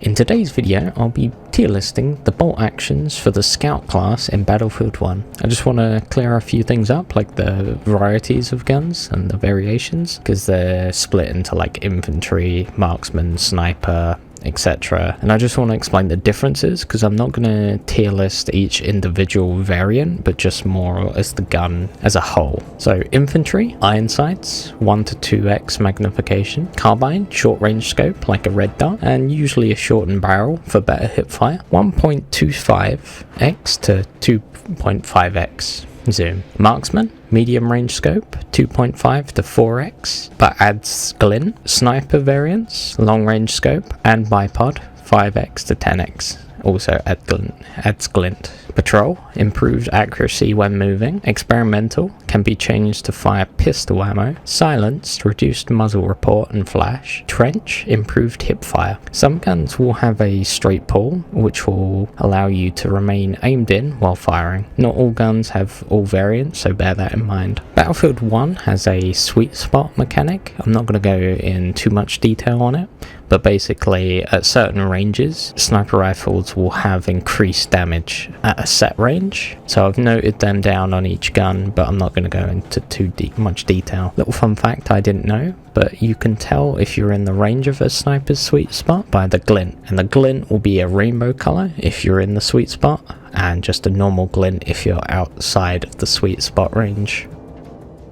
In today's video, I'll be tier listing the bolt actions for the Scout class in Battlefield 1. I just want to clear a few things up, like the varieties of guns and the variations, because they're split into like infantry, marksman, sniper, etc. And I just want to explain the differences, because I'm not going to tier list each individual variant, but just more as the gun as a whole. So infantry, iron sights, 1 to 2x magnification, carbine, short range scope like a red dot, and usually a shortened barrel for better hip fire, 1.25x to 2.5x zoom. Marksman, medium range scope, 2.5 to 4x, but adds glint. Sniper variants, long range scope, and bipod, 5x to 10x, also adds glint. Patrol, improved accuracy when moving. Experimental, can be changed to fire pistol ammo. Silenced, reduced muzzle report and flash. Trench, improved hip fire. Some guns will have a straight pull, which will allow you to remain aimed in while firing. Not all guns have all variants, so bear that in mind. Battlefield 1 has a sweet spot mechanic. I'm not going to go in too much detail on it, but basically at certain ranges, sniper rifles will have increased damage at a set range. So I've noted them down on each gun, but I'm not going to go into too much detail. Little fun fact I didn't know, but you can tell if you're in the range of a sniper's sweet spot by the glint. And the glint will be a rainbow color if you're in the sweet spot, and just a normal glint if you're outside of the sweet spot range.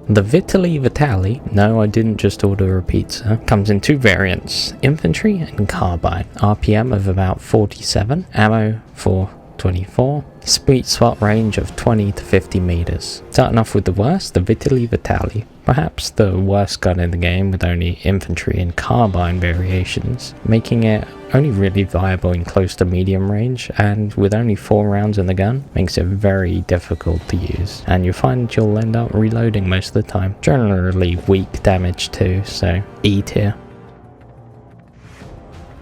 The Vitaly Vitali, no I didn't just order a pizza, comes in two variants, infantry and carbine, RPM of about 47, ammo for 24, sweet spot range of 20 to 50 meters. Starting off with the worst, the Vitaly Vitali, perhaps the worst gun in the game with only infantry and carbine variations, making it only really viable in close to medium range, and with only 4 rounds in the gun, makes it very difficult to use, and you'll find you'll end up reloading most of the time. Generally weak damage too, so E tier.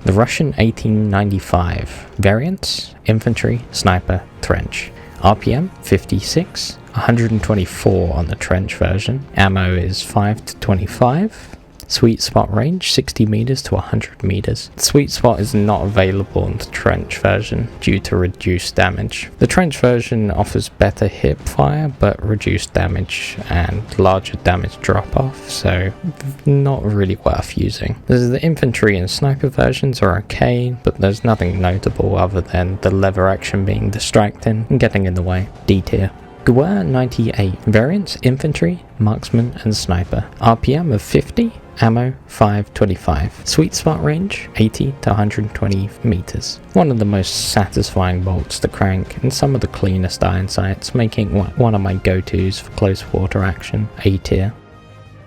The Russian 1895 variants, infantry, sniper, trench. RPM 56, 124 on the trench version. Ammo is 5 to 25. Sweet spot range 60 meters to 100 meters. The sweet spot is not available in the trench version due to reduced damage. The trench version offers better hip fire but reduced damage and larger damage drop off, so not really worth using. The infantry and sniper versions are okay, but there's nothing notable other than the lever action being distracting and getting in the way. D tier. Gewehr 98 variants, infantry, marksman and sniper. RPM of 50, ammo 525. Sweet spot range 80 to 120 meters. One of the most satisfying bolts to crank and some of the cleanest iron sights, making one of my go-tos for close quarter action. A tier.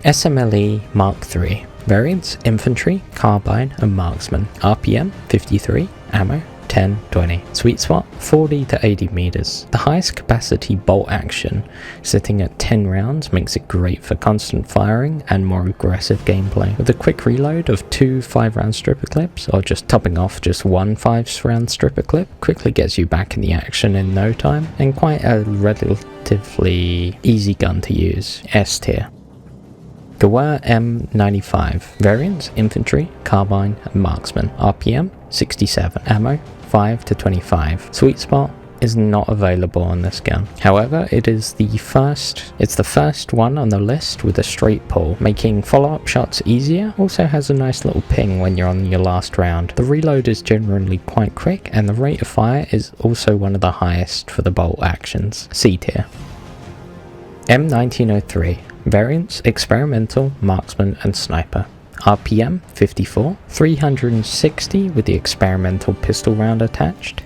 SMLE Mark III variants, infantry, carbine and marksman. RPM 53, ammo 10-20. Sweet spot 40 to 80 meters. The highest capacity bolt action, sitting at 10 rounds, makes it great for constant firing and more aggressive gameplay. With a quick reload of 2 5-round stripper clips, or just topping off just 1 5-round stripper clip, quickly gets you back in the action in no time, and quite a relatively easy gun to use. S tier. Gewehr M95 variants, infantry, carbine and marksman. RPM 67, ammo 5 to 25. Sweet spot is not available on this gun. However, it's the first one on the list with a straight pull, making follow-up shots easier. Also has a nice little ping when you're on your last round. The reload is generally quite quick, and the rate of fire is also one of the highest for the bolt actions. C tier. M1903 variants, experimental, marksman and sniper. RPM 54, 360 with the experimental pistol round attached.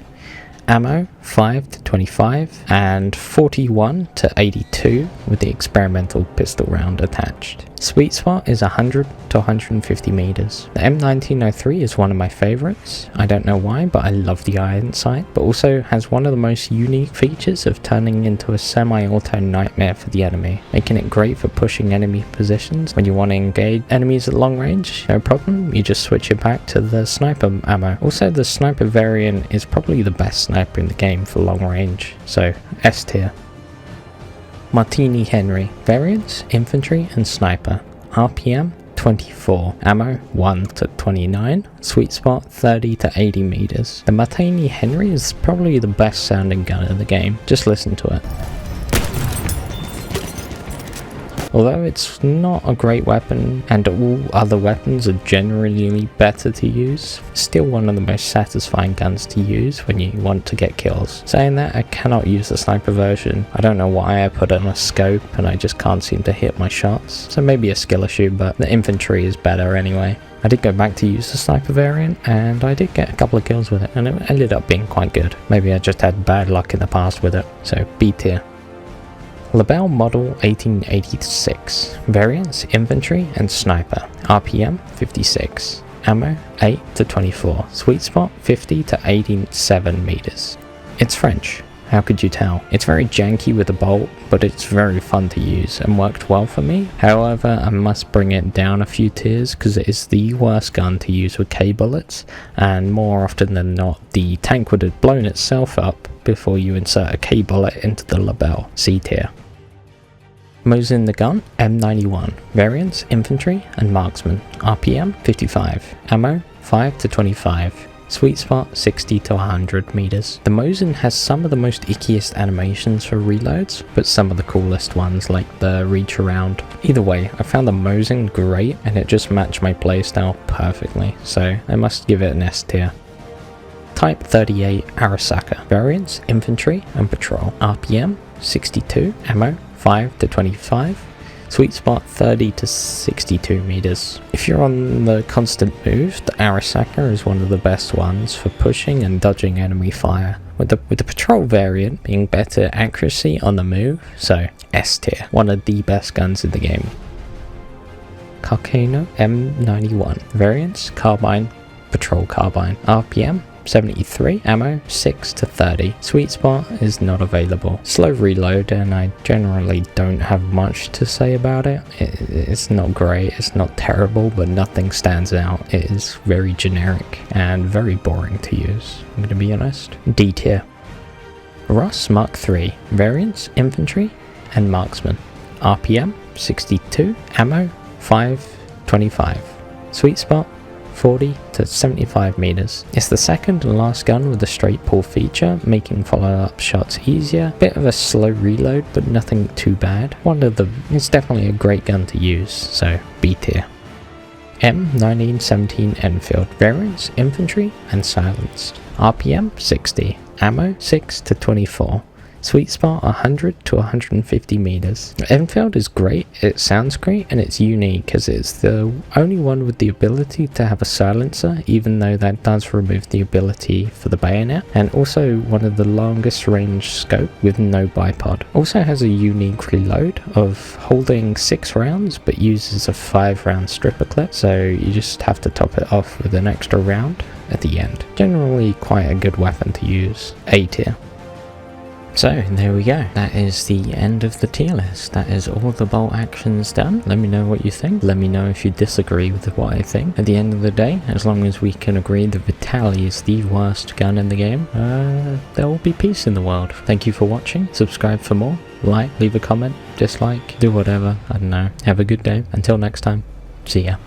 Ammo 5 to 25 and 41 to 82 with the experimental pistol round attached. Sweet spot is 100 to 150 meters. The M1903 is one of my favorites. I don't know why, but I love the iron sight, but also has one of the most unique features of turning into a semi-auto nightmare for the enemy, making it great for pushing enemy positions. When you want to engage enemies at long range, no problem, you just switch it back to the sniper ammo. Also, the sniper variant is probably the best sniper in the game for long range, so S tier. Martini Henry variants, infantry and sniper. RPM 24, ammo 1 to 29, sweet spot 30 to 80 meters. The Martini Henry is probably the best sounding gun in the game, just listen to it. Although it's not a great weapon and all other weapons are generally better to use, it's still one of the most satisfying guns to use when you want to get kills. Saying that, I cannot use the sniper version. I don't know why I put it on a scope and I just can't seem to hit my shots. So maybe a skill issue, but the infantry is better anyway. I did go back to use the sniper variant and I did get a couple of kills with it and it ended up being quite good. Maybe I just had bad luck in the past with it. So B tier. Lebel Model 1886, variants infantry and sniper, RPM 56, ammo 8 to 24, sweet spot 50 to 87 meters. It's French, how could you tell? It's very janky with the bolt, but it's very fun to use and worked well for me. However, I must bring it down a few tiers because it is the worst gun to use with K bullets, and more often than not the tank would have blown itself up before you insert a K bullet into the Lebel, C tier. Mosin the gun, M91, variants infantry and marksman, RPM 55, ammo 5 to 25, sweet spot 60 to 100 meters. The Mosin has some of the most ickiest animations for reloads, but some of the coolest ones like the reach around. Either way, I found the Mosin great and it just matched my playstyle perfectly, so I must give it an S tier. Type 38 Arisaka, variants infantry and patrol, RPM 62, ammo 5 to 25, sweet spot 30 to 62 meters. If you're on the constant move, the Arisaka is one of the best ones for pushing and dodging enemy fire, with the patrol variant being better accuracy on the move, so S tier, one of the best guns in the game. Carcano M91, variants carbine, patrol carbine, RPM 73, ammo 6 to 30, sweet spot is not available. Slow reload and I generally don't have much to say about it. It's not great, it's not terrible, but nothing stands out. It is very generic and very boring to use, I'm going to be honest. D tier. Ross Mark III, variants infantry and marksman, RPM 62, ammo 525, sweet spot 40 to 75 meters. It's the second and last gun with the straight pull feature, making follow-up shots easier. Bit of a slow reload, but nothing too bad. It's definitely a great gun to use, so B tier. M1917 Enfield, variants infantry and silenced, RPM 60, ammo 6 to 24. Sweet spot 100 to 150 meters. Enfield is great, it sounds great, and it's unique because it's the only one with the ability to have a silencer, even though that does remove the ability for the bayonet, and also one of the longest range scope with no bipod. Also has a unique reload of holding 6 rounds but uses a 5-round stripper clip, so you just have to top it off with an extra round at the end. Generally quite a good weapon to use. A tier. So there we go, that is the end of the tier list. That is all the bolt actions done. Let me know what you think. Let me know if you disagree with what I think. At the end of the day, as long as we can agree that Vitali is the worst gun in the game, there will be peace in the world. Thank you for watching, subscribe for more, like, leave a comment, dislike, do whatever, I don't know. Have a good day, until next time, see ya.